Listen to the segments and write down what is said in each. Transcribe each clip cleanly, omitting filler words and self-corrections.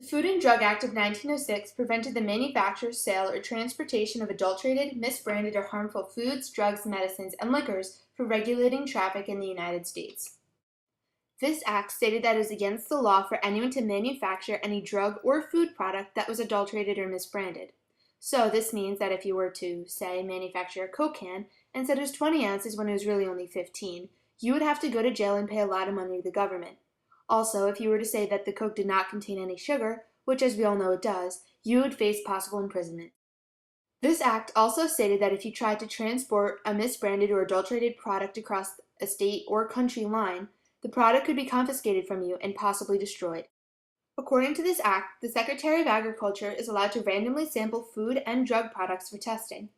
The Food and Drug Act of 1906 prevented the manufacture, sale, or transportation of adulterated, misbranded, or harmful foods, drugs, medicines, and liquors for regulating traffic in the United States. This act stated that it is against the law for anyone to manufacture any drug or food product that was adulterated or misbranded. So this means that if you were to, say, manufacture a Coke can and said it was 20 ounces when it was really only 15, you would have to go to jail and pay a lot of money to the government. Also, if you were to say that the Coke did not contain any sugar, which as we all know it does, you would face possible imprisonment. This act also stated that if you tried to transport a misbranded or adulterated product across a state or country line, the product could be confiscated from you and possibly destroyed. According to this act, the Secretary of Agriculture is allowed to randomly sample food and drug products for testing.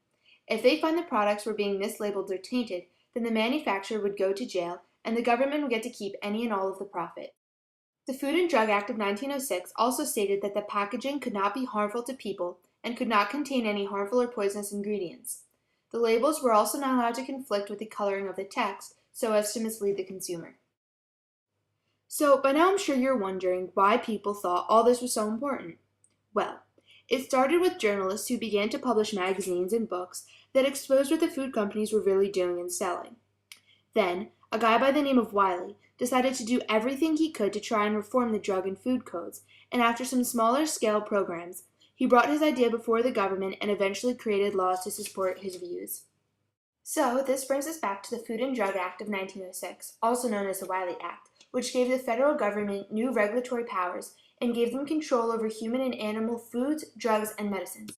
If they find the products were being mislabeled or tainted, then the manufacturer would go to jail and the government would get to keep any and all of the profit. The Food and Drug Act of 1906 also stated that the packaging could not be harmful to people and could not contain any harmful or poisonous ingredients. The labels were also not allowed to conflict with the coloring of the text so as to mislead the consumer. So, by now I'm sure you're wondering why people thought all this was so important. Well, it started with journalists who began to publish magazines and books that exposed what the food companies were really doing and selling. Then, a guy by the name of Wiley decided to do everything he could to try and reform the drug and food codes, and after some smaller scale programs, he brought his idea before the government and eventually created laws to support his views. So, this brings us back to the Food and Drug Act of 1906, also known as the Wiley Act, which gave the federal government new regulatory powers and gave them control over human and animal foods, drugs, and medicines.